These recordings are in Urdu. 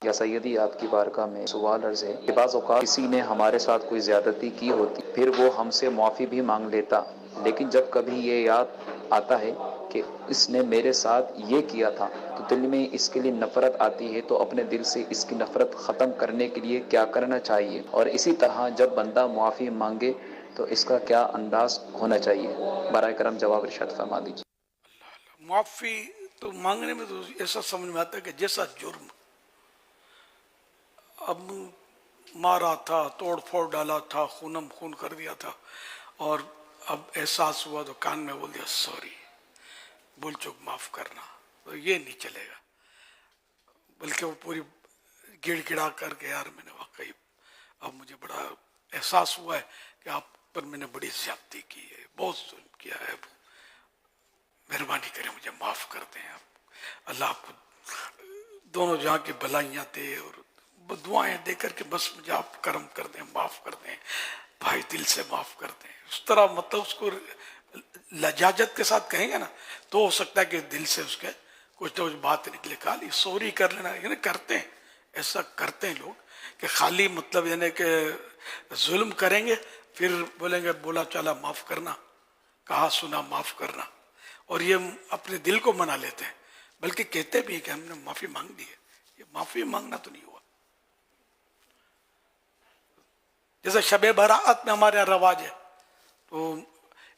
یا سیدی آپ کی بارگاہ میں سوال عرض ہے کہ بعض اوقات کسی نے ہمارے ساتھ کوئی زیادتی کی ہوتی، پھر وہ ہم سے معافی بھی مانگ لیتا، لیکن جب کبھی یہ یاد آتا ہے کہ اس نے میرے ساتھ یہ کیا تھا تو دل میں اس کے لیے نفرت آتی ہے، تو اپنے دل سے اس کی نفرت ختم کرنے کے لیے کیا کرنا چاہیے؟ اور اسی طرح جب بندہ معافی مانگے تو اس کا کیا انداز ہونا چاہیے؟ برائے کرم جواب ارشاد فرما دیجیے۔ معافی تو مانگنے میں تو ایسا سمجھ میں آتا ہے کہ جیسا جرم، اب مارا تھا، توڑ پھوڑ ڈالا تھا، خونم خون کر دیا تھا، اور اب احساس ہوا تو کان میں بول دیا سوری، بھول چوک معاف کرنا، تو یہ نہیں چلے گا، بلکہ وہ پوری گڑ گڑا کر کے یار میں نے واقعی اب مجھے بڑا احساس ہوا ہے کہ آپ پر میں نے بڑی زیادتی کی ہے، بہت ظلم کیا ہے، مہربانی کریں مجھے معاف کر دیں، اللہ آپ کو دونوں جہاں کی بھلائیاں دے، اور دعائیں دے کر کے بس مجھے آپ کرم کر دیں، معاف کر دیں بھائی، دل سے معاف کر دیں، اس طرح مطلب اس کو لجاجت کے ساتھ کہیں گے نا تو ہو سکتا ہے کہ دل سے اس کے کچھ نہ کچھ بات نکلے، خالی سوری کر لینا، یعنی کرتے ہیں ایسا، کرتے ہیں لوگ کہ خالی مطلب یعنی کہ ظلم کریں گے، پھر بولیں گے بولا چالا معاف کرنا، کہا سنا معاف کرنا، اور یہ اپنے دل کو منا لیتے ہیں، بلکہ کہتے بھی ہیں کہ ہم نے معافی مانگ دی ہے، یہ معافی مانگنا تو نہیں ہوا۔ جیسے شب برات میں ہمارے یہاں رواج ہے، تو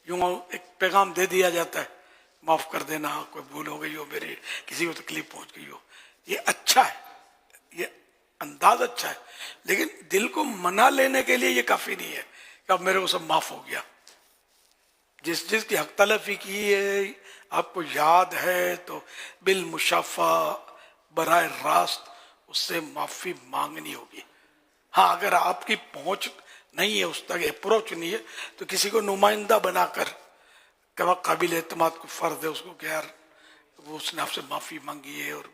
یوں ایک پیغام دے دیا جاتا ہے، معاف کر دینا، کوئی بھول ہو گئی ہو میری، کسی کو تکلیف پہنچ گئی ہو، یہ اچھا ہے، یہ انداز اچھا ہے، لیکن دل کو منا لینے کے لیے یہ کافی نہیں ہے کہ اب میرے کو سب معاف ہو گیا۔ جس جس کی حق تلفی کی ہے آپ کو یاد ہے تو بالمشافہ براہ راست اس سے معافی مانگنی ہوگی۔ ہاں اگر آپ کی پہنچ نہیں ہے، اس تک اپروچ نہیں ہے، تو کسی کو نمائندہ بنا کر کہ قابل اعتماد کو فرض ہے اس کو کہ یار وہ اس نے آپ سے معافی مانگی ہے، اور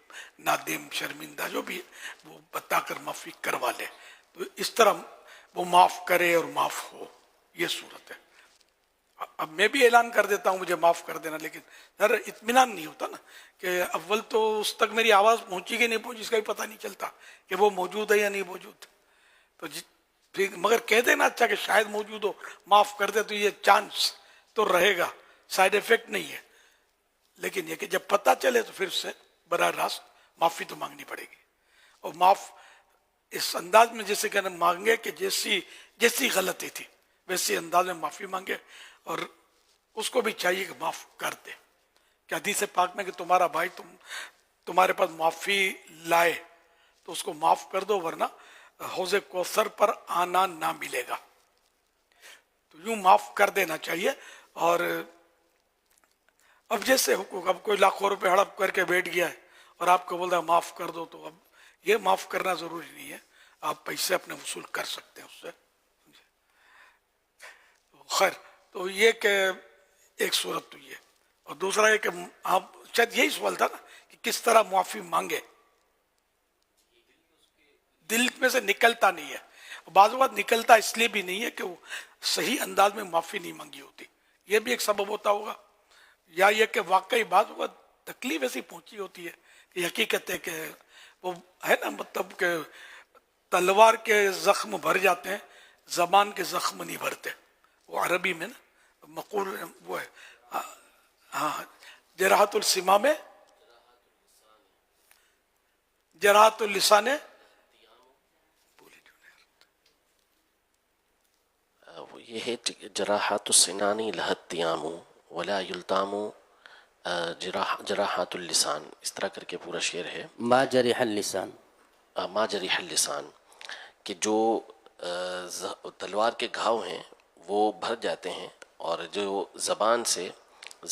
نادم شرمندہ جو بھی ہے وہ بتا کر معافی کروا لے، تو اس طرح وہ معاف کرے اور معاف ہو، یہ صورت ہے۔ اب میں بھی اعلان کر دیتا ہوں مجھے معاف کر دینا، لیکن سر اطمینان نہیں ہوتا نا کہ اول تو اس تک میری آواز پہنچی کہ نہیں پہنچی اس کا بھی پتہ نہیں چلتا کہ وہ موجود ہے یا نہیں موجود، تو پھر مگر کہہ دینا اچھا کہ شاید موجود ہو، معاف کر دے تو یہ چانس تو رہے گا، سائیڈ ایفیکٹ نہیں ہے، لیکن یہ کہ جب پتہ چلے تو پھر سے براہ راست معافی تو مانگنی پڑے گی، اور معاف اس انداز میں جیسے کہ مانگے کہ جیسی غلطی تھی ویسی انداز میں معافی مانگے، اور اس کو بھی چاہیے کہ معاف کر دے، کہ حدیث پاک میں کہ تمہارا بھائی تمہارے پاس معافی لائے تو اس کو معاف کر دو، ورنہ حوض کوثر پر آنا نہ ملے گا، تو یوں معاف کر دینا چاہیے۔ اور اب جیسے حقوق، اب کوئی لاکھوں روپے ہڑپ کر کے بیٹھ گیا ہے اور آپ کو بول رہا ہے معاف کر دو، تو اب یہ معاف کرنا ضروری نہیں ہے، آپ پیسے اپنے وصول کر سکتے ہیں اس سے، خیر۔ تو یہ کہ ایک صورت تو یہ، اور دوسرا یہ کہ آپ شاید یہی سوال تھا نا کہ کس طرح معافی مانگے، دل میں سے نکلتا نہیں ہے، بعض اوقات نکلتا اس لیے بھی نہیں ہے کہ وہ صحیح انداز میں معافی نہیں مانگی ہوتی، یہ بھی ایک سبب ہوتا ہوگا، یا یہ کہ واقعی بعض اوقات تکلیف ایسی پہنچی ہوتی ہے کہ حقیقت ہے کہ وہ ہے نا، مطلب کہ تلوار کے زخم بھر جاتے ہیں، زبان کے زخم نہیں بھرتے، وہ عربی میں نا مقول وہ ہے، ہاں جراحت السما میں جراحت اللسان، وہ یہ ہے جراحات السنان لہت تیام ولا یلتام جراحات اللسان، اس طرح کر کے پورا شعر ہے، ما جرح اللسان، ما جریح اللسان، کہ جو تلوار کے گھاؤ ہیں وہ بھر جاتے ہیں، اور جو زبان سے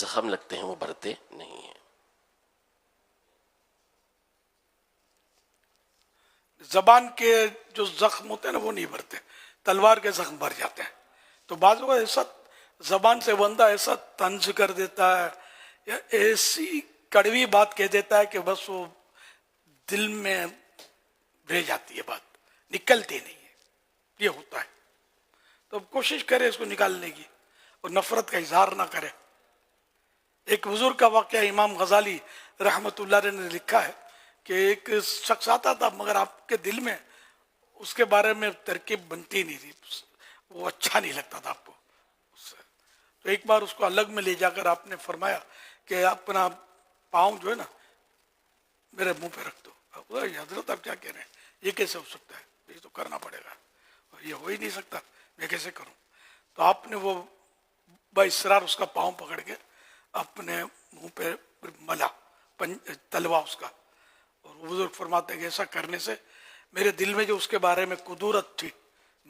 زخم لگتے ہیں وہ بھرتے نہیں ہیں۔ زبان کے جو زخم ہوتے ہیں نا وہ نہیں بھرتے، تلوار کے زخم بھر جاتے ہیں، تو بعض اوقات ایسا زبان سے بندہ ایسا طنز کر دیتا ہے یا ایسی کڑوی بات کہہ دیتا ہے کہ بس وہ دل میں رہ جاتی ہے، بات نکلتی نہیں ہے، یہ ہوتا ہے، تو اب کوشش کرے اس کو نکالنے کی اور نفرت کا اظہار نہ کرے۔ ایک بزرگ کا واقعہ امام غزالی رحمت اللہ علیہ نے لکھا ہے کہ ایک شخص آتا تھا مگر آپ کے دل میں اس کے بارے میں ترکیب بنتی نہیں تھی، وہ اچھا نہیں لگتا تھا آپ کو اس سے. تو ایک بار اس کو الگ میں لے جا کر آپ نے فرمایا کہ اپنا پاؤں جو ہے نا میرے منہ پہ رکھ دو. حضرت آپ کیا کہہ رہے ہیں، یہ کیسے ہو سکتا ہے، یہ تو کرنا پڑے گا، اور یہ ہو ہی نہیں سکتا، میں کیسے کروں. تو آپ نے وہ باصرار اس کا پاؤں پکڑ کے اپنے منہ پہ ملا تلوا اس کا. اور وہ بزرگ فرماتے ہیں کہ ایسا کرنے سے میرے دل میں جو اس کے بارے میں قدورت تھی،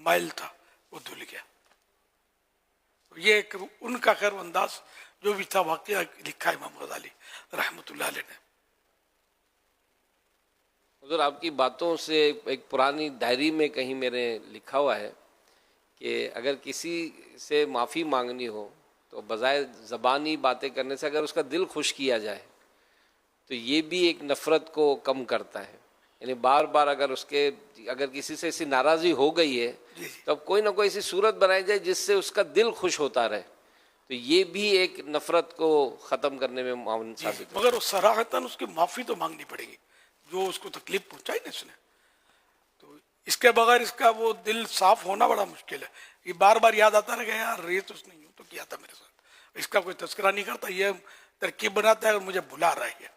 مائل تھا، وہ دھل گیا. یہ ایک ان کا خیر انداز جو بھی تھا واقعہ لکھا ہے امام غزالی رحمۃ اللہ علیہ نے. حضور آپ کی باتوں سے ایک پرانی ڈائری میں کہیں میرے لکھا ہوا ہے کہ اگر کسی سے معافی مانگنی ہو تو بجائے زبانی باتیں کرنے سے اگر اس کا دل خوش کیا جائے تو یہ بھی ایک نفرت کو کم کرتا ہے. یعنی بار بار اگر کسی سے ایسی ناراضی ہو گئی ہے تو اب کوئی نہ کوئی ایسی صورت بنائی جائے جس سے اس کا دل خوش ہوتا رہے، تو یہ بھی ایک نفرت کو ختم کرنے میں معاون ثابت ہے. مگر اس صراحتاً اس کی معافی تو مانگنی پڑے گی جو اس کو تکلیف پہنچائی نا اس نے. تو اس کے بغیر اس کا وہ دل صاف ہونا بڑا مشکل ہے. یہ بار بار یاد آتا رہے گا یار یہ تو اس نے یوں تو کیا تھا میرے ساتھ، اس کا کوئی تذکرہ نہیں کرتا، یہ ترکیب بناتا ہے اور مجھے بلا رہا ہے.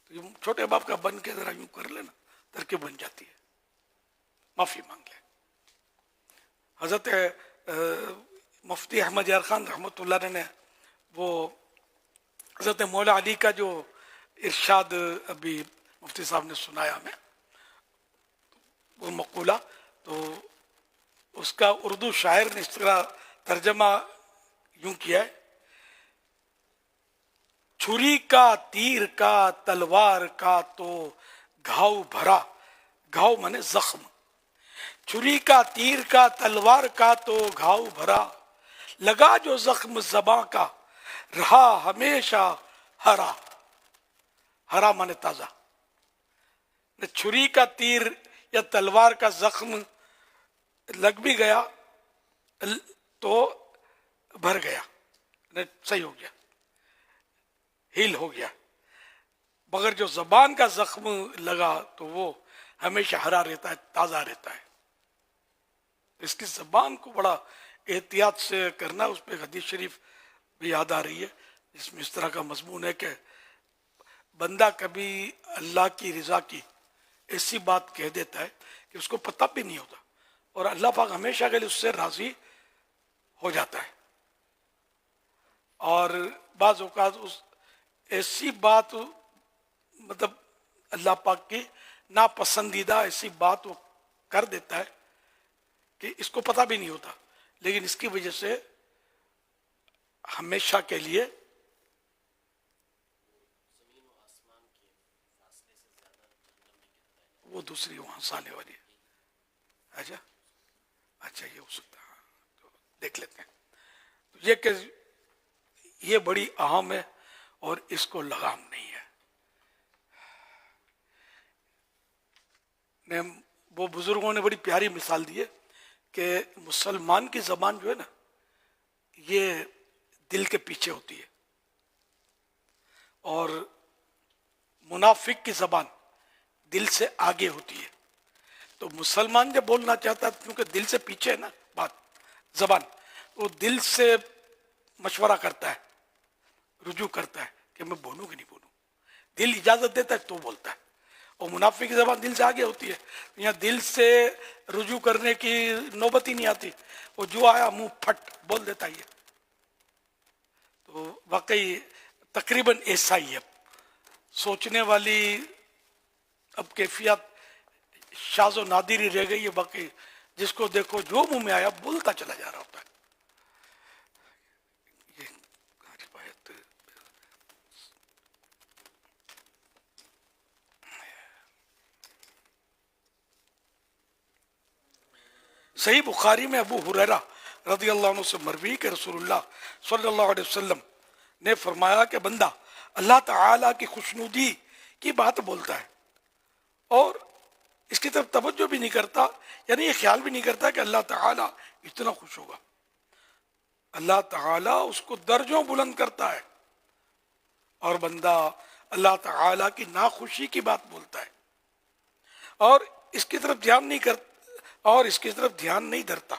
تو یہ چھوٹے باپ کا بن کے ذرا یوں کر لینا، ترکیب بن جاتی ہے. معافی مانگ لے. حضرت مفتی احمد یار خان رحمۃ اللہ علیہ نے وہ حضرت مولا علی کا جو ارشاد ابھی مفتی صاحب نے سنایا ہمیں وہ مقولہ، تو اس کا اردو شاعر نے اس طرح ترجمہ یوں کیا ہے: چھری کا تیر کا تلوار کا تو گھاؤ بھرا، گھاؤ مانے زخم، چھری کا تیر کا تلوار کا تو گھاؤ بھرا، لگا جو زخم زباں کا رہا ہمیشہ ہرا. ہرا مانے تازہ. چھری کا تیر یا تلوار کا زخم لگ بھی گیا تو بھر گیا، صحیح ہو گیا، ہیل ہو گیا. مگر جو زبان کا زخم لگا تو وہ ہمیشہ ہرا رہتا ہے، تازہ رہتا ہے. اس کی زبان کو بڑا احتیاط سے کرنا. اس پہ حدیث شریف بھی یاد آ رہی ہے جس میں اس طرح کا مضمون ہے کہ بندہ کبھی اللہ کی رضا کی ایسی بات کہہ دیتا ہے کہ اس کو پتہ بھی نہیں ہوتا، اور اللہ پاک ہمیشہ کے لیے اس سے راضی ہو جاتا ہے. اور بعض اوقات اس ایسی بات مطلب اللہ پاک کی ناپسندیدہ ایسی بات وہ کر دیتا ہے کہ اس کو پتہ بھی نہیں ہوتا، لیکن اس کی وجہ سے ہمیشہ کے لیے وہ دوسری وہاں سے آنے والی ہے. اچھا یہ ہو سکتا ہے، تو دیکھ لیتے ہیں. تو یہ کہ یہ بڑی اہم ہے اور اس کو لگام نہیں ہے. وہ بزرگوں نے بڑی پیاری مثال دی ہے کہ مسلمان کی زبان جو ہے نا یہ دل کے پیچھے ہوتی ہے، اور منافق کی زبان دل سے آگے ہوتی ہے. تو مسلمان جب بولنا چاہتا ہے کیونکہ دل سے پیچھے ہے نا بات زبان، وہ دل سے مشورہ کرتا ہے، رجوع کرتا ہے کہ میں بولوں کہ نہیں بولوں. دل اجازت دیتا ہے تو بولتا ہے. اور منافق کی زبان دل سے آگے ہوتی ہے، یہاں دل سے رجوع کرنے کی نوبت ہی نہیں آتی، وہ جو آیا منہ پھٹ بول دیتا ہے. تو واقعی تقریباً ایسا ہی ہے. سوچنے والی اب کیفیت شاذ و نادر ہی رہ گئی ہے. باقی جس کو دیکھو جو منہ میں آیا بولتا چلا جا رہا ہوتا ہے. صحیح بخاری میں ابو ہریرہ رضی اللہ عنہ سے مروی کہ رسول اللہ صلی اللہ علیہ وسلم نے فرمایا کہ بندہ اللہ تعالیٰ کی خوشنودی کی بات بولتا ہے اور اس کی طرف توجہ بھی نہیں کرتا، یعنی یہ خیال بھی نہیں کرتا کہ اللہ تعالیٰ اتنا خوش ہوگا. اللہ تعالیٰ اس کو درجوں بلند کرتا ہے، اور بندہ اللہ تعالیٰ کی ناخوشی کی بات بولتا ہے اور اس کی طرف دھیان نہیں کرتا اور اس کی طرف دھیان نہیں دھرتا،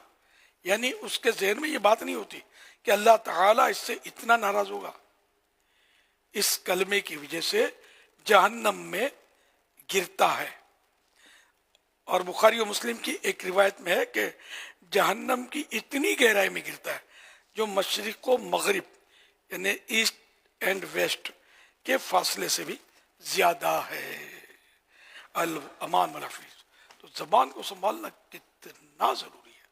یعنی اس کے ذہن میں یہ بات نہیں ہوتی کہ اللہ تعالیٰ اس سے اتنا ناراض ہوگا، اس کلمے کی وجہ سے جہنم میں گرتا ہے۔ اور بخاری و مسلم کی ایک روایت میں ہے کہ جہنم کی اتنی گہرائی میں گرتا ہے جو مشرق و مغرب یعنی ایسٹ اینڈ ویسٹ کے فاصلے سے بھی زیادہ ہے۔ الامان والحفیظ، تو زبان کو سنبھالنا کتنا ضروری ہے۔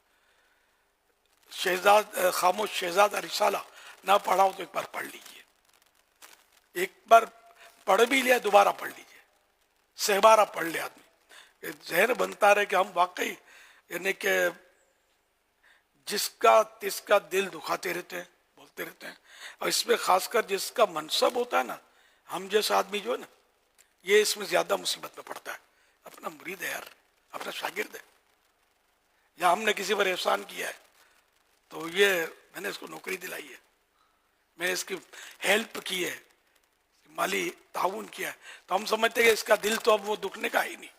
خاموش شہزادہ رسالہ نہ پڑھا ہو تو ایک بار پڑھ لیجئے، ایک بار پڑھ بھی لیا دوبارہ پڑھ لیجئے، سہبارہ پڑھ لے آدمی، ذہن بنتا رہے کہ ہم واقعی یعنی کہ جس کا تس کا دل دکھاتے رہتے ہیں، بولتے رہتے ہیں، اور اس میں خاص کر جس کا منصب ہوتا ہے نا، ہم جیسا آدمی جو ہے نا، یہ اس میں زیادہ مصیبت میں پڑتا ہے۔ اپنا مرید ہے یار، اپنا شاگرد ہے، یا ہم نے کسی پر احسان کیا ہے تو یہ میں نے اس کو نوکری دلائی ہے، میں نے اس کی ہیلپ کی ہے، مالی تعاون کیا ہے، تو ہم سمجھتے ہیں کہ اس کا دل تو اب وہ دکھنے کا ہی نہیں،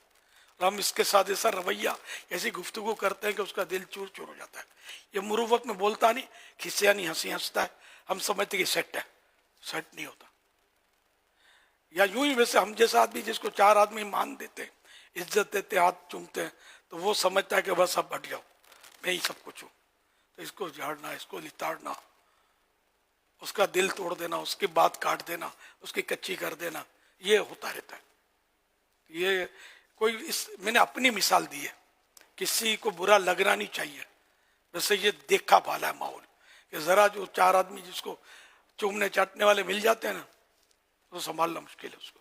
اور ہم اس کے ساتھ ایسا رویہ ایسی گفتگو کرتے ہیں کہ اس کا دل چور چور ہو جاتا ہے۔ یہ مروت میں بولتا نہیں، کھسیا نہیں، ہنسی ہنستا ہے، ہم سمجھتے کہ سیٹ ہے، سیٹ نہیں ہوتا۔ یا یوں ہی ویسے ہم جیسا آدمی جس کو چار آدمی مان دیتے ہیں، عزت دیتے، ہاتھ چومتے ہیں، تو وہ سمجھتا ہے کہ بس اب ہٹ جاؤ، میں ہی سب کچھ ہوں، تو اس کو جھاڑنا، اس کو لتاڑنا، اس کا دل توڑ دینا، اس کی بات کاٹ دینا، اس کی کچی کر دینا، یہ ہوتا رہتا ہے۔ یہ کوئی میں نے اپنی مثال دی ہے، کسی کو برا لگنا نہیں چاہیے، ویسے یہ دیکھا بھالا ہے ماحول کہ ذرا جو چار آدمی جس کو چومنے چاٹنے والے مل جاتے ہیں نا، تو سنبھالنا مشکل ہے اس کو،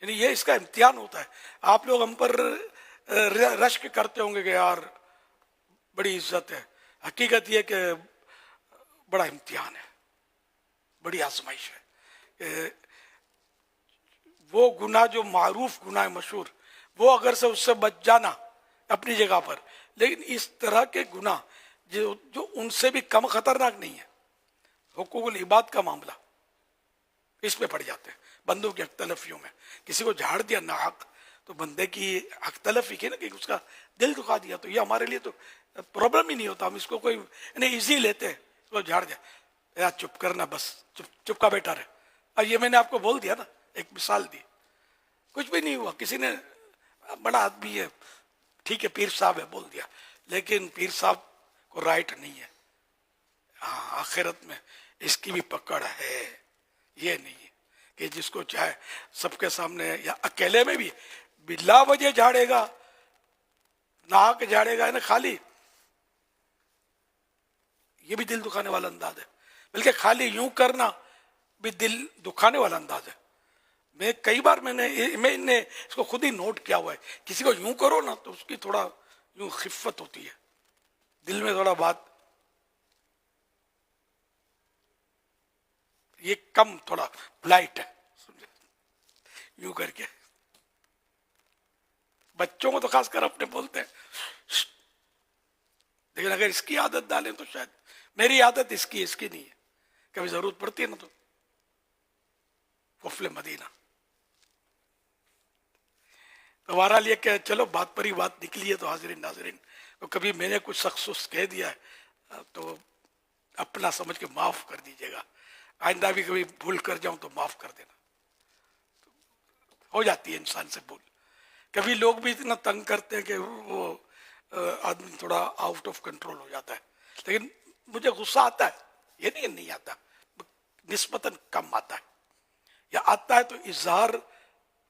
یعنی یہ اس کا امتحان ہوتا ہے۔ آپ لوگ ہم پر رشک کرتے ہوں گے کہ یار بڑی عزت ہے، حقیقت یہ کہ بڑا امتحان ہے، بڑی آزمائش ہے کہ وہ گناہ جو معروف گناہ مشہور، وہ اگر سے اس سے بچ جانا اپنی جگہ پر، لیکن اس طرح کے گناہ جو ان سے بھی کم خطرناک نہیں ہے، حقوق العباد کا معاملہ، اس میں پڑ جاتے ہیں، بندوں کی حق تلفیوں میں، کسی کو جھاڑ دیا ناحق تو بندے کی حق تلفی کی نا، کہ اس کا دل دکھا دیا، تو یہ ہمارے لیے تو پرابلم ہی نہیں ہوتا، ہم اس کو کوئی یعنی ایزی لیتے ہیں، اس کو جھاڑ دیا، یا چپ کرنا، بس چپ کا بیٹا رہے۔ اور یہ میں نے آپ کو بول دیا نا، ایک مثال دی، کچھ بھی نہیں ہوا، کسی نے بڑا آدمی ہے، ٹھیک ہے پیر صاحب ہے بول دیا، لیکن پیر صاحب کو رائٹ نہیں ہے، ہاں آخرت میں اس کی بھی پکڑ ہے، یہ نہیں ہے کہ جس کو چاہے سب کے سامنے یا اکیلے میں بھی بلا وجہ جھاڑے گا، ناک جھاڑے گا نا خالی، یہ بھی دل دکھانے والا انداز ہے، بلکہ خالی یوں کرنا بھی دل دکھانے والا انداز ہے۔ میں کئی بار میں نے اس کو خود ہی نوٹ کیا ہوا ہے، کسی کو یوں کرو نا تو اس کی تھوڑا یوں خفت ہوتی ہے، دل میں تھوڑا بات یہ کم تھوڑا لائٹ ہے، یوں کر کے بچوں کو تو خاص کر اپنے بولتے ہیں، لیکن اگر اس کی عادت ڈالیں تو شاید میری عادت اس کی نہیں ہے، کبھی ضرورت پڑتی ہے نا تو قفل مدینہ۔ تو بہرحال یہ کہ چلو بات پر ہی بات نکلی ہے، تو حاضرین ناظرین تو کبھی میں نے کچھ سخص کہہ دیا ہے تو اپنا سمجھ کے معاف کر دیجیے گا، آئندہ بھی کبھی بھول کر جاؤں تو معاف کر دینا، ہو جاتی ہے انسان سے بھول۔ کبھی لوگ بھی اتنا تنگ کرتے ہیں کہ وہ آدمی تھوڑا آؤٹ آف کنٹرول ہو جاتا ہے، لیکن مجھے غصہ آتا ہے، یہ نہیں آتا، نسبتاً کم آتا ہے، یا آتا ہے تو اظہار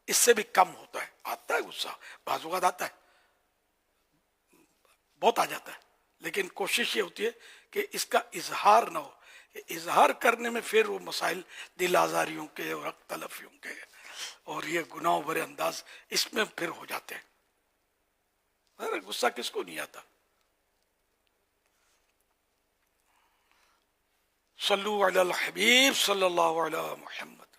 اس سے بھی کم ہوتا ہے، آتا ہے غصہ بعض اوقات آتا ہے، بہت آ جاتا ہے، لیکن کوشش یہ ہوتی ہے کہ اس کا اظہار نہ ہو، اظہار کرنے میں پھر وہ مسائل دل آزاریوں کے اور حق تلفیوں کے اور یہ گناہوں بھرے انداز اس میں پھر ہو جاتے ہیں۔ غصہ کس کو نہیں آتا؟ صلو علی الحبیب صلی اللہ علیہ محمد۔